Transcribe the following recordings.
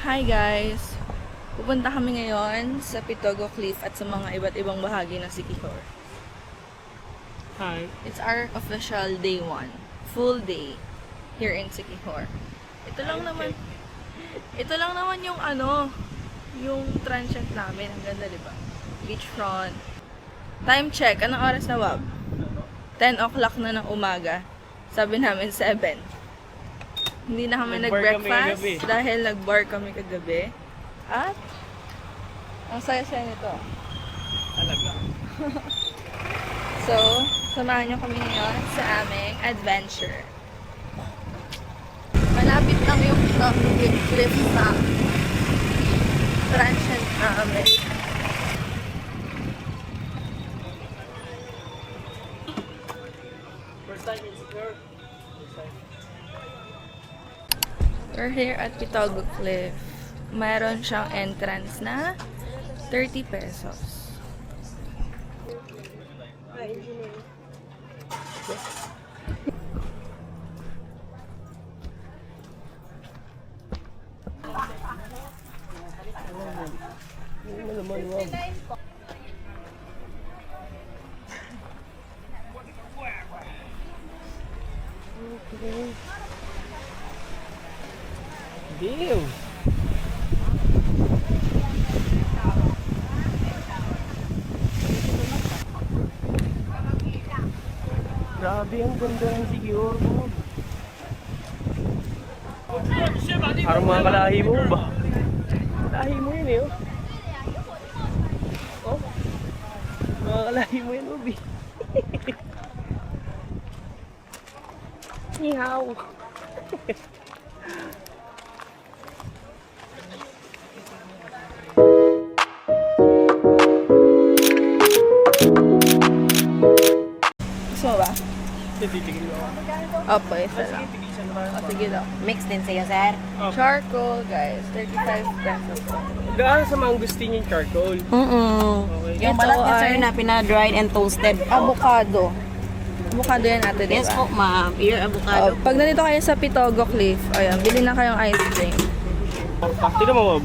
Hi guys! Pupunta kami ngayon sa Pitogo Cliff at sa mga iba't ibang bahagi ng Siquijor. Hi. It's our official day 1. Full day here in Siquijor. Ito lang naman yung yung transient namin. Ang ganda, diba? Beachfront. Time check. Anong oras na, Wab? 10 o'clock na ng umaga. Sabi namin 7. Hindi na kami nag-breakfast dahil nag-bar kami kagabi. At ang saya-saya nito. Talaga. So, samahan niyo kami ngayon sa aming adventure. Malapit lang yung cliff na transient namin. First time in Siquijor. We're here at Pitogo Cliff. Mayroon siyang entrance na 30 pesos. Damn! Grabe, ang ganda ng Siquijor mo. Parang mga kalahi mo ba? Kalahi mo yun eh, oh. Oh? Mga kalahi mo yun, Ubi. Ihaw! Gusto mo ba? Titigil ako. Opo, isa lang. O, sige daw. Mix din sa'yo, sir. Charcoal, guys. 35 pesos. Gaano sa mangustin yung charcoal? Okay. Yung Ito balat niya, sir, ay- na pina-dried and toasted. Avocado. Avocado yan natin, diba? Yes po, ma'am. Pure avocado. Pag nandito kayo sa Pitogo Cliff, ayan, bilhin na kayong ice cream. Tignan mo, Bob.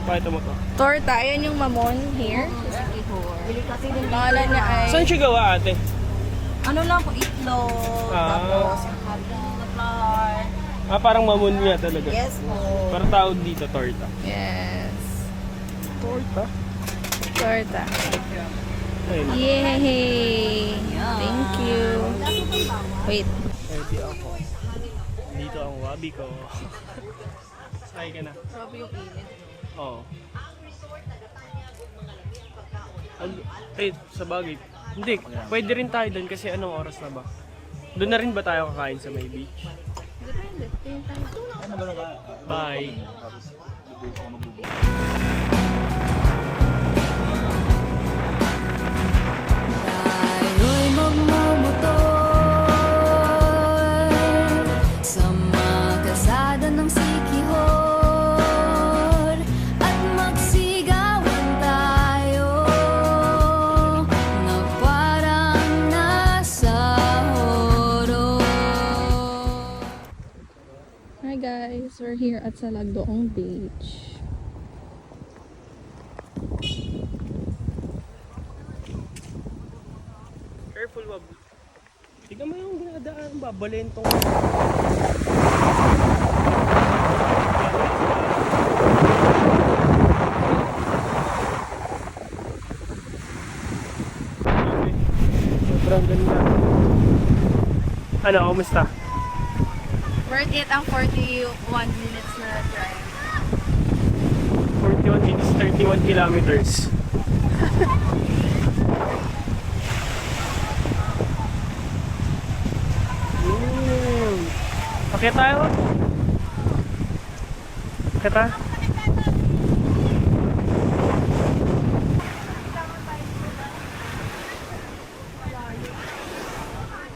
Pakita mo to. Torta, ayan yung mamon here. Bili kasi din. Pangalan niya ay... Saan siya gawa, ate? Ano lang po, itlog. Ah. Tapos, hotdog na flour. Parang mamon niya talaga. Yes po. Parang tawag dito, torta. Yes. Torta? Torta. Ayun. Yay! Thank you. Wait. Ready ako. Dito ang wabi ko. Sakay ka na. Grabe yung init. Oo. Eh, sa bagay. Hindi, pwede rin tayo doon kasi anong oras na ba? Doon na rin ba tayo kakain sa may beach? Depende. Tingin tayo. Bye! Tayo'y magmumotor sa mga kalsada ng Siquijor at magsigawan tayo na parang nasa horror. Hi guys, we're here at Salagdoong Beach. Careful, wab. Tignan mo yung ginadaan, babalentong. Sobrang ganda. Ano, kumusta? Worth it ang 41 minutes na drive. 41 minutes, 31 kilometers. Okay tayo? Okay tayo?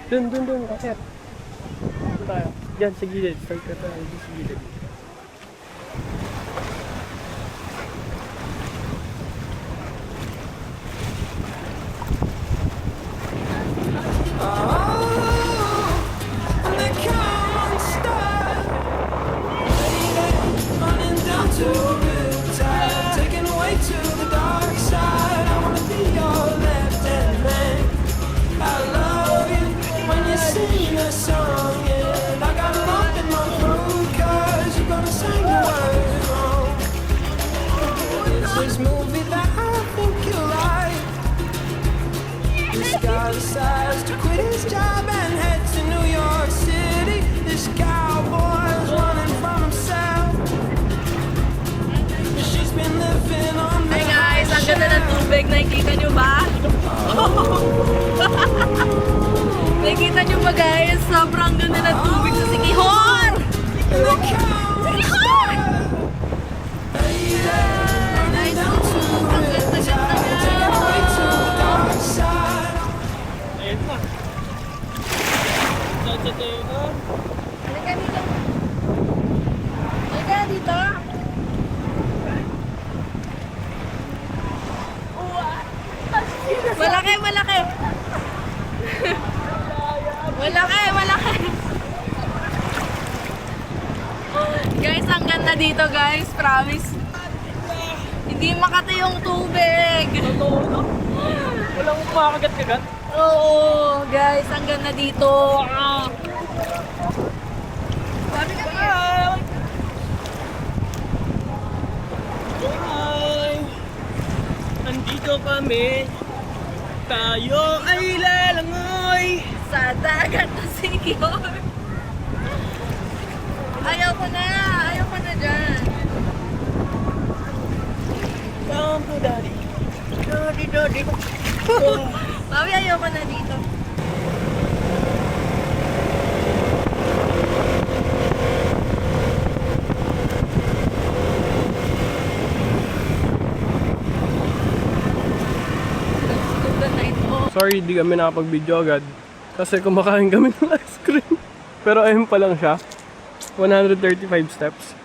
Dun. Okay. Dun tayo. Diyan, sa gilid. Start ka tayo. Dun sa gilid. to Nakikita nyo ba? Nakikita nyo ba guys? Sobrang ganda ng tubig sa Siquijor! Siquijor! Nice! Ang ganda-ganda guys! Ayan pa. Halika dito. Halika dito. Halika dito. Malaki, malaki. Malaki, malaki. Guys, ang ganda dito guys. Promise. Hindi makati yung tubig. Walang kumakagat-kagat. Oo, guys, ang ganda dito. Sabi ka ba? Hi! Andito kami. Tayo ay lalangoy. Sa dagat na Siquijor. Ayaw ko na. Ayaw ko na dyan. Come to daddy. Daddy, daddy. Mami, ayaw ko na dito. Good night po. Sorry, di kami nakapag-video agad. Kasi kumakain kami ng ice cream. Pero ayun pa lang siya. 135 steps.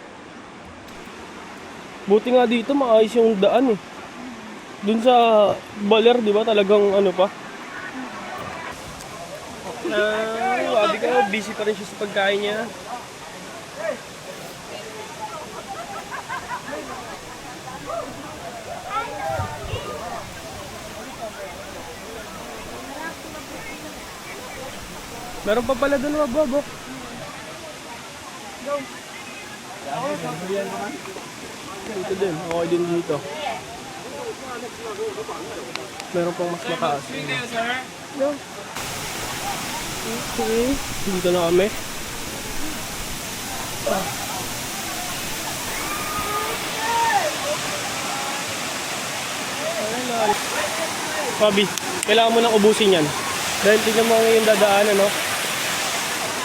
Buti nga dito maayos yung daan eh. Dun sa Baler, di ba? Talagang ano pa. Sabi ka, busy pa rin siya sa pagkain niya. Meron pa pala doon, Bobo. Go. Ito din, okay din dito. Meron pang mas mataas. Go. Okay, dito na kami. Fabi, kailangan mo nang ubusin yan. Dahil tingnan mo ngayon dadaan, ano?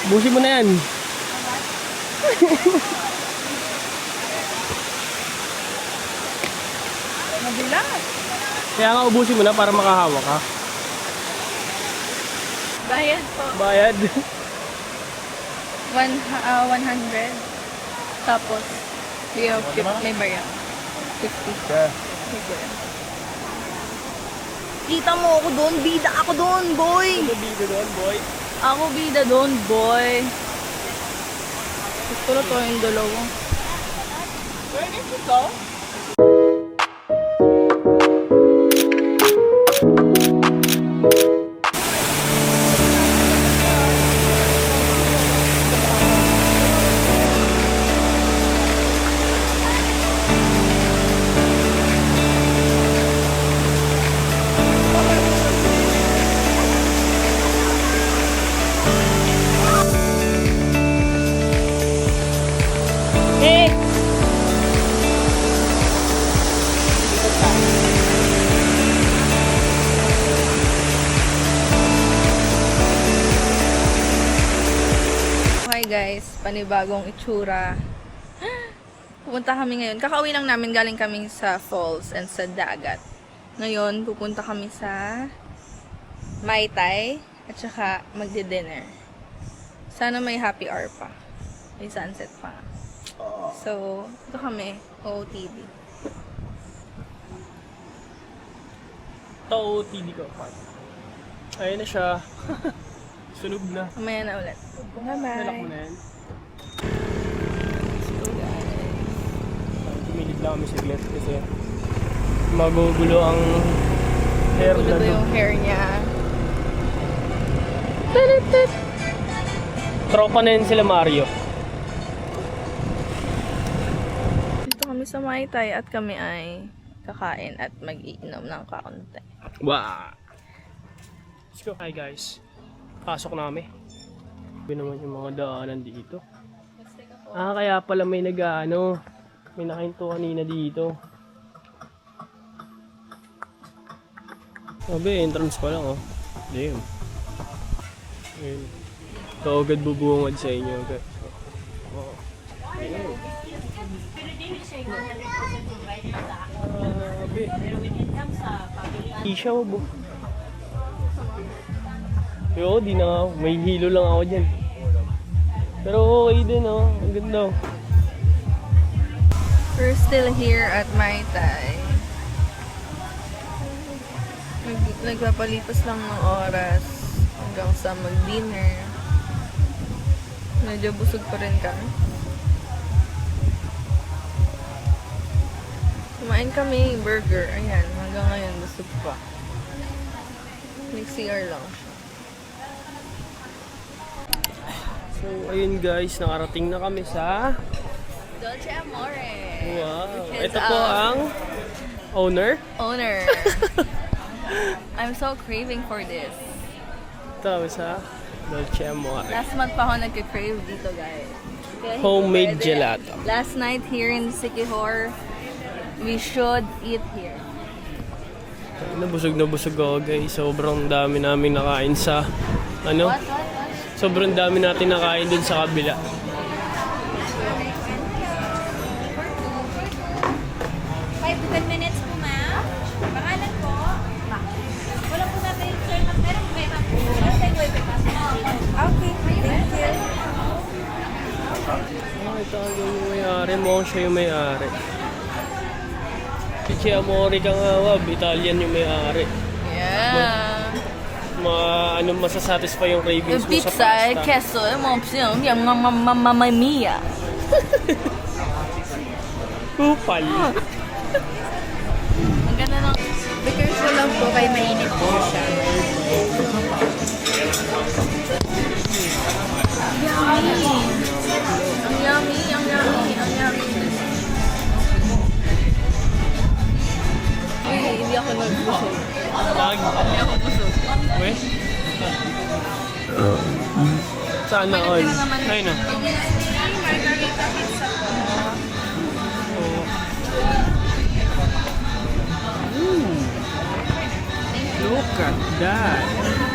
Ubusin mo na yan. Mabilas. Kaya nga ubusin mo na para makahawak ha. Bayad po. Bayad. 100. Tapos, may bayad. 50. Yeah. Kita mo ako doon, bida ako doon, boy. Dito doon, boy. Ako bida doon, boy. Gusto na to yung dalawa. Where did you go? Hi guys, panibagong itsura. Pupunta kami ngayon. Kakauwi lang namin, galing kami sa falls and sa dagat. Ngayon, pupunta kami sa Mai Tai at saka magdi-dinner. Sana may happy hour pa. May sunset pa. So, ito kami, OOTD. Tao, TD ko. Ayun na siya. Sunog na. Mamaya na ulit. Nalak mo Bye-bye. na yan. Tumilid lang kami saglit kasi magugulo ang hair Gulo na yung hair niya. Tropa na yun sila Mario. Dito kami sa Mai Tai at kami ay kakain at mag-iinom ng kaunti. Wow! Let's go. Hi guys. Pasok na kami. Ito naman yung mga daanan dito. Kaya pala may may nakahinto kanina dito. Sabi, entrance pa lang, oh. Damn. Ayun. Ito agad bubungad sa inyo, agad. Oh. Sabi. Isha mo, bu. Yo, di na nga. May hilo lang ako dyan. Pero okay din, oh. Ang ganda, oh. We're still here at Mai Tai. Nagpapalipas lang ng oras hanggang sa mag-dinner. Medyo busog pa rin kami. Kumain kami burger. Ayan, hanggang ngayon busog pa. Nag-CR lang siya. So, ayun guys, nakarating na kami sa... Dolce Amore. Wow. It's Ito po ang owner. owner. I'm so craving for this. Ito sa Dolce Amore. Last month pa ako nagka-crave dito, guys. Kaya hindi Homemade pwede. gelato. Last night here in Sikihor, we should eat here. Nabusog na busog ako guys. Sobrang dami namin nakain sa... Ano? What? Sobrang dami natin nakain dun sa kabila. 5 to 10 minutes po, ma'am. Pangalan po? Wala po natin, sir. Meron po kayo, ma'am. Okay, thank you. Ito yung may-ari. Mukhang siya yung may-ari. Dolce Amore kang awab. Italian yung may-ari. Yeah. Ano masasatisfy yung cravings mo sa Pizza, pasta. queso, option, yung mamma mia. Kupal. Ang ganda ng... Because ko lang po kay mainit po siya. Yummy! Ang yummy, ang yummy, ang yummy. Uy, hindi ako nagbusog. Hindi ako busog. Weh? Sana all? Ayun na. Look at that.